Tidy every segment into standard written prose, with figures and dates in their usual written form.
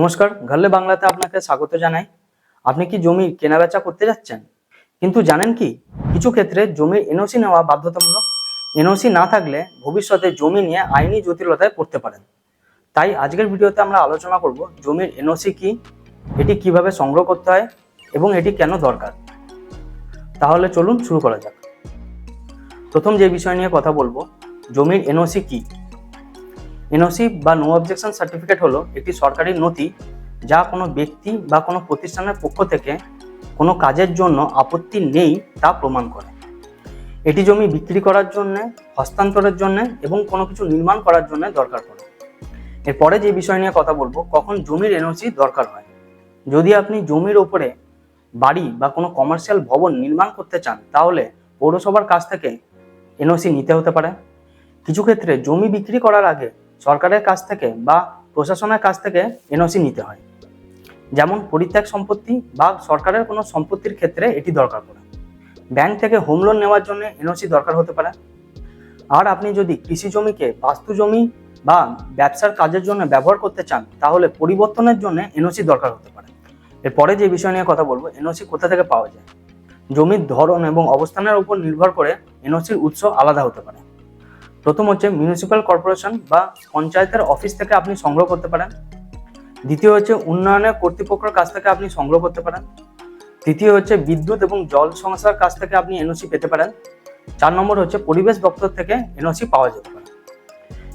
নমস্কার, ঘরলে বাংলাতে আপনাকে স্বাগত জানাই। আপনি কি জমি কেনাবেচা করতে যাচ্ছেন, কিন্তু জানেন কি কিছু ক্ষেত্রে জমির এনওসি নেওয়া বাধ্যতামূলক। এনওসি না থাকলে ভবিষ্যতে জমি নিয়ে আইনি জটিলতায় পড়তে পারেন। তাই আজকের ভিডিওতে আমরা আলোচনা করব জমির এনওসি কি, এটি কিভাবে সংগ্রহ করতে হয় এবং এটি কেন দরকার। তাহলে চলুন শুরু করা যাক। প্রথম যে বিষয় নিয়ে কথা বলবো, জমির এনওসি কি। এনওসি বা নো অবজেকশন সার্টিফিকেট হলো একটি সরকারি নথি যা কোনো ব্যক্তি বা কোনো প্রতিষ্ঠানের পক্ষ থেকে কোনো কাজের জন্য আপত্তি নেই তা প্রমাণ করে। এটি জমি বিক্রি করার জন্য, হস্তান্তরের জন্য এবং কোনো কিছু নির্মাণ করার জন্য দরকার পড়ে। এরপরে যে বিষয় নিয়ে কথা বলবো, কখন জমির এনওসি দরকার হয়। যদি আপনি জমির ওপরে বাড়ি বা কোনো কমার্শিয়াল ভবন নির্মাণ করতে চান, তাহলে পৌরসভার কাছ থেকে এনওসি নিতে হতে পারে। কিছু ক্ষেত্রে জমি বিক্রি করার আগে সরকারের কাছ থেকে বা প্রশাসনের কাছ থেকে এনওসি নিতে হয়, যেমন পরিত্যাগ সম্পত্তি বা সরকারের কোনো সম্পত্তির ক্ষেত্রে এটি দরকার পড়ে। ব্যাংক থেকে হোম লোন নেওয়ার জন্য এনওসি দরকার হতে পারে। আর আপনি যদি কৃষি জমিকে বাস্তু জমি বা ব্যবসার কাজের জন্য ব্যবহার করতে চান, তাহলে পরিবর্তনের জন্য এনওসি দরকার হতে পারে। এরপরে যে বিষয় নিয়ে কথা বলবো, এনওসি কোথা থেকে পাওয়া যায়। জমির ধরন এবং অবস্থানের উপর নির্ভর করে এনওসির উৎস আলাদা হতে পারে। প্রথম হচ্ছে মিউনিসিপ্যাল কর্পোরেশন বা পঞ্চায়েতের অফিস থেকে আপনি সংগ্রহ করতে পারেন। দ্বিতীয় হচ্ছে উন্নয়নের কর্তৃপক্ষের কাছ থেকে আপনি সংগ্রহ করতে পারেন। তৃতীয় হচ্ছে বিদ্যুৎ এবং জল সংস্থার কাছ থেকে আপনি এনওসি পেতে পারেন। 4 নম্বর হচ্ছে পরিবেশ দপ্তর থেকে এনওসি পাওয়া যেতে পারে।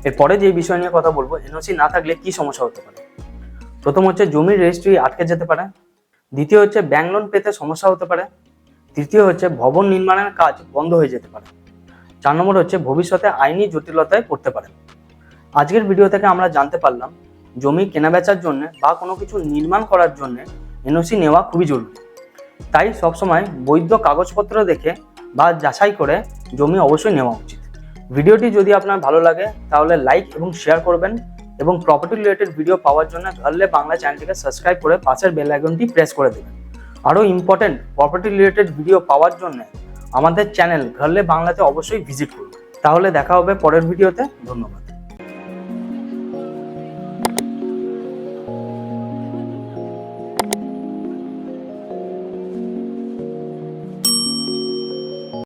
এরপরে যে বিষয় নিয়ে কথা বলবো, এনওসি না থাকলে কি সমস্যা হতে পারে। প্রথম হচ্ছে জমির রেজিস্ট্রি আটকে যেতে পারে। দ্বিতীয় হচ্ছে ব্যাংক লোন পেতে সমস্যা হতে পারে। তৃতীয় হচ্ছে ভবন নির্মাণের কাজ বন্ধ হয়ে যেতে পারে। 4 নম্বর হচ্ছে ভবিষ্যতে আইনি জটিলতায় পড়তে পারে। আজকের ভিডিও থেকে আমরা জানতে পারলাম জমি কেনাবেচার জন্য বা কোনো কিছু নির্মাণ করার জন্য এনওসি নেওয়া খুবই জরুরি। তাই সবসময় বৈধ কাগজপত্র দেখে বা যাচাই করে জমি অবশ্যই নেওয়া উচিত। ভিডিওটি যদি আপনার ভালো লাগে তাহলে লাইক এবং শেয়ার করবেন, এবং প্রপার্টি রিলেটেড ভিডিও পাওয়ার জন্য ঘরলে বাংলা চ্যানেলটিকে সাবস্ক্রাইব করে পাশের বেল আইকনটি প্রেস করে দেবেন। আরও ইম্পর্টেন্ট প্রপার্টি রিলেটেড ভিডিও পাওয়ার জন্য আমাদের চ্যানেল ঘরলে বাংলাতে অবশ্যই ভিজিট করুন। তাহলে দেখা হবে পরের ভিডিওতে। ধন্যবাদ।